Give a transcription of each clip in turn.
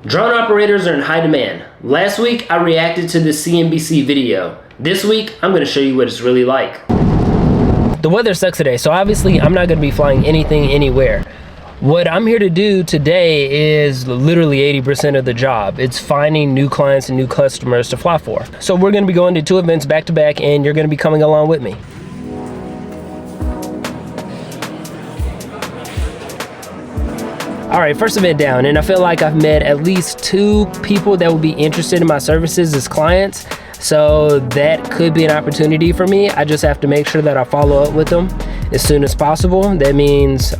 Drone operators are in high demand. Last week, I reacted to the CNBC video. This week, I'm going to show you what it's really like. The weather sucks today, so obviously I'm not going to be flying anything anywhere. What I'm here to do today is literally 80% of the job. It's finding new clients and new customers to fly for. So we're going to be going to 2 events back to back, and you're going to be coming along with me. All right, first event down, and I feel like I've met at least 2 people that will be interested in my services as clients. So that could be an opportunity for me. I just have to make sure that I follow up with them as soon as possible. That means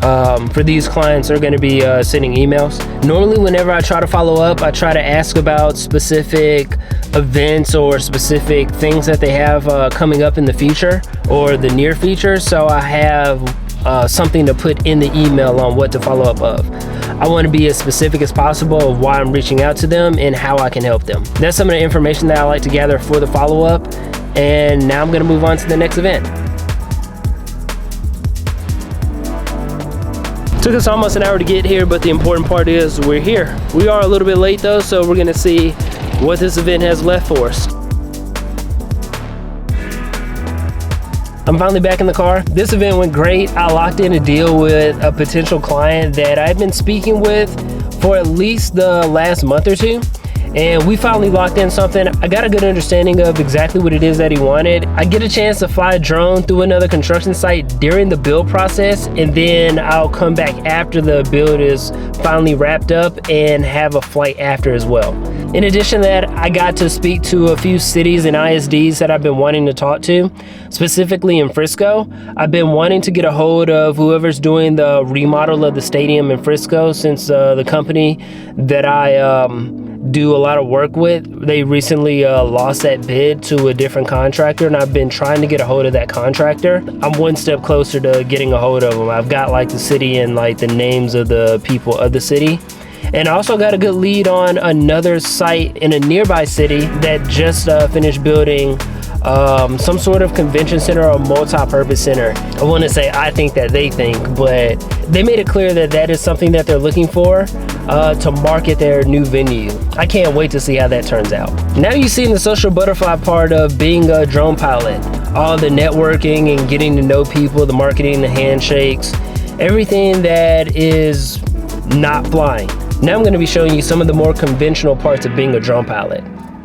for these clients, they're going to be sending emails. Normally, whenever I try to follow up, I try to ask about specific events or specific things that they have coming up in the future or the near future. So I have something to put in the email on what to follow up of. I want to be as specific as possible of why I'm reaching out to them and how I can help them. That's some of the information that I like to gather for the follow-up. And now I'm going to move on to the next event. Took us almost an hour to get here, but the important part is we're here. We are a little bit late though, so we're going to see what this event has left for us. I'm finally back in the car. This event went great. I locked in a deal with a potential client that I've been speaking with for at least the last month or 2. And we finally locked in something. I got a good understanding of exactly what it is that he wanted. I get a chance to fly a drone through another construction site during the build process, and then I'll come back after the build is finally wrapped up and have a flight after as well. In addition to that, I got to speak to a few cities and ISDs that I've been wanting to talk to, specifically in Frisco. I've been wanting to get a hold of whoever's doing the remodel of the stadium in Frisco, since the company that I do a lot of work with, they recently lost that bid to a different contractor, and I've been trying to get a hold of that contractor. I'm one step closer to getting a hold of them. I've got like the city and like the names of the people of the city. And I also got a good lead on another site in a nearby city that just finished building some sort of convention center or multi-purpose center. I want to say I think that they think, but they made it clear that that is something that they're looking for to market their new venue. I can't wait to see how that turns out. Now you've seen the social butterfly part of being a drone pilot. All the networking and getting to know people, the marketing, the handshakes, everything that is not flying. Now I'm going to be showing you some of the more conventional parts of being a drone pilot.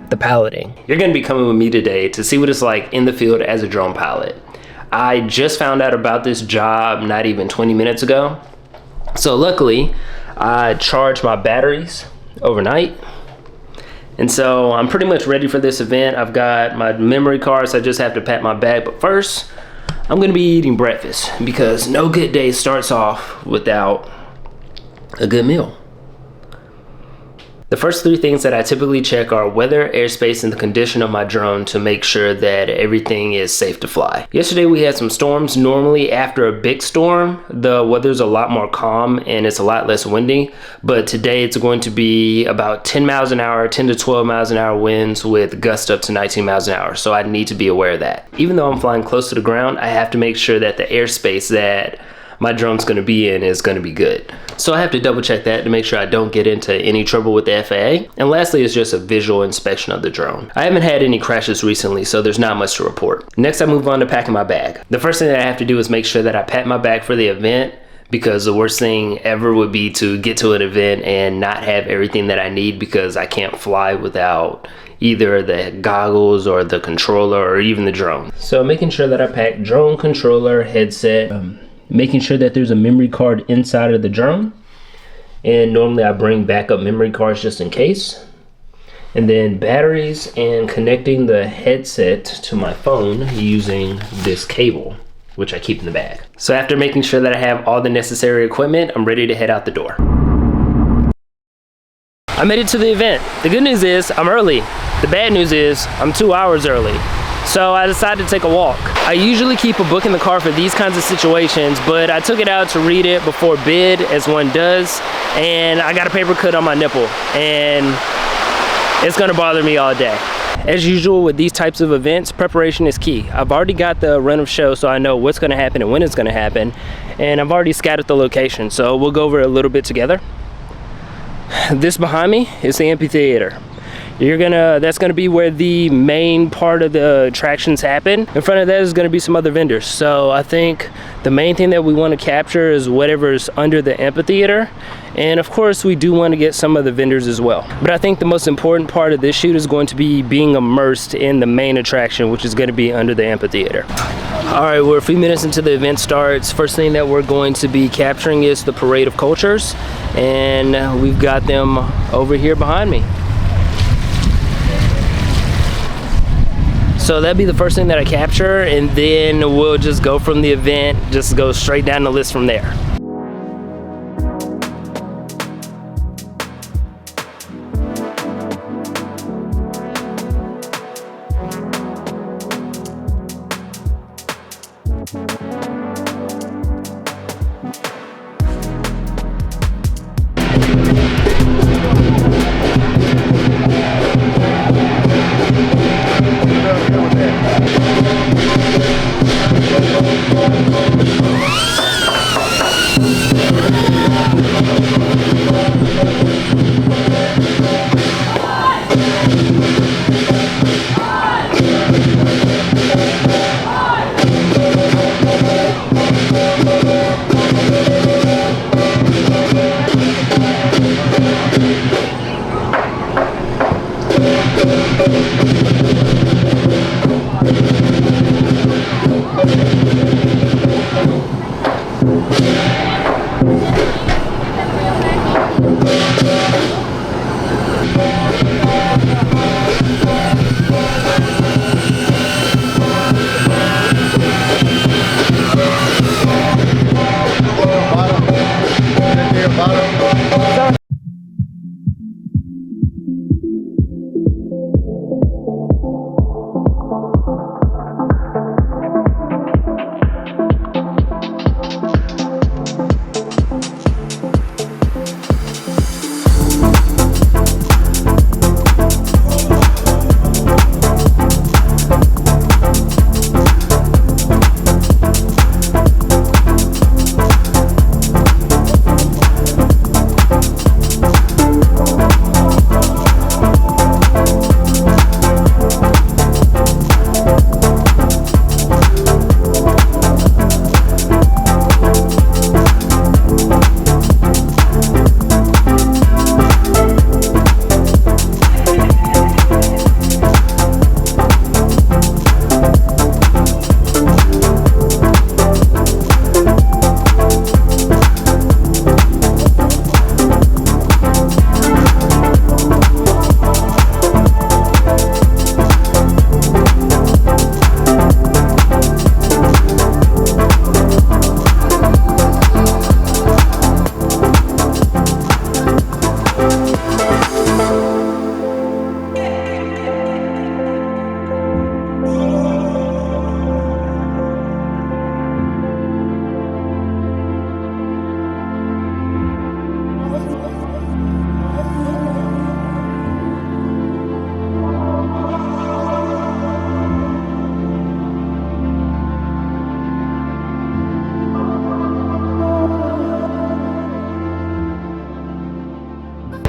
The piloting. You're going to be coming with me today to see what it's like in the field as a drone pilot. I just found out about this job not even 20 minutes ago. So luckily, I charged my batteries overnight. And so I'm pretty much ready for this event. I've got my memory cards. I just have to pack my bag. But first, I'm going to be eating breakfast because no good day starts off without a good meal. The first 3 things that I typically check are weather, airspace, and the condition of my drone to make sure that everything is safe to fly. Yesterday we had some storms. Normally after a big storm, the weather's a lot more calm and it's a lot less windy. But today it's going to be about 10 miles an hour, 10 to 12 miles an hour winds with gusts up to 19 miles an hour. So I need to be aware of that. Even though I'm flying close to the ground, I have to make sure that the airspace that my drone's going to be in is going to be good. So I have to double check that to make sure I don't get into any trouble with the FAA. And lastly is just a visual inspection of the drone. I haven't had any crashes recently, so there's not much to report. Next I move on to packing my bag. The first thing that I have to do is make sure that I pack my bag for the event, because the worst thing ever would be to get to an event and not have everything that I need, because I can't fly without either the goggles or the controller or even the drone. So making sure that I pack drone, controller, headset, making sure that there's a memory card inside of the drone, and normally I bring backup memory cards just in case, and then batteries, and connecting the headset to my phone using this cable, which I keep in the bag. So after making sure that I have all the necessary equipment, I'm ready to head out the door. I made it to the event. The good news is I'm early. The bad news is I'm 2 hours early. So I decided to take a walk. I usually keep a book in the car for these kinds of situations, but I took it out to read it before bid, as one does, and I got a paper cut on my nipple, and it's gonna bother me all day. As usual with these types of events, preparation is key. I've already got the run of show, so I know what's gonna happen and when it's gonna happen, and I've already scouted the location, so we'll go over it a little bit together. This behind me is the amphitheater. That's gonna be where the main part of the attractions happen. In front of that is gonna be some other vendors. So I think the main thing that we want to capture is whatever's under the amphitheater. And of course we do want to get some of the vendors as well. But I think the most important part of this shoot is going to be being immersed in the main attraction, which is gonna be under the amphitheater. All right, we're a few minutes into the event starts. First thing that we're going to be capturing is the Parade of Cultures. And we've got them over here behind me. So that'd be the first thing that I capture, and then we'll just go from the event, just go straight down the list from there.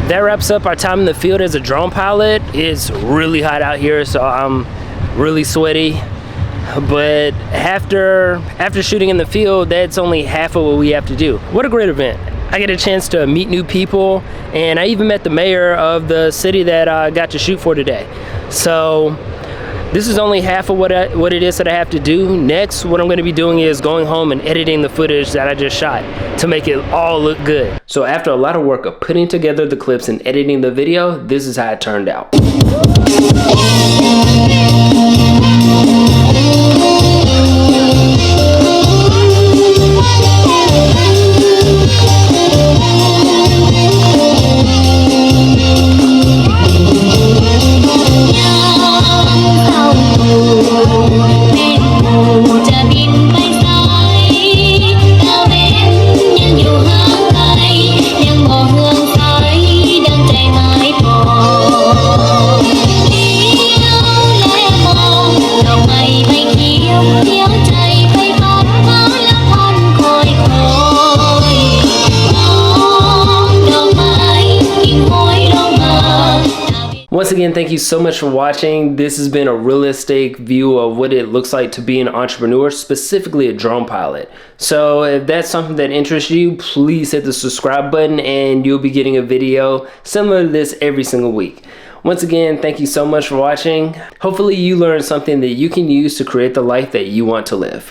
That wraps up our time in the field as a drone pilot. It's really hot out here, so I'm really sweaty. But after shooting in the field, that's only half of what we have to do. What a great event. I get a chance to meet new people, and I even met the mayor of the city that I got to shoot for today. So this is only half of what it is that I have to do. Next, what I'm going to be doing is going home and editing the footage that I just shot to make it all look good. So after a lot of work of putting together the clips and editing the video, this is how it turned out. Hãy subscribe cho kênh Ghiền Mì Gõ để không bỏ lỡ Once again, thank you so much for watching. This has been a realistic view of what it looks like to be an entrepreneur, specifically a drone pilot. So if that's something that interests you, please hit the subscribe button and you'll be getting a video similar to this every single week. Once again, thank you so much for watching. Hopefully you learned something that you can use to create the life that you want to live.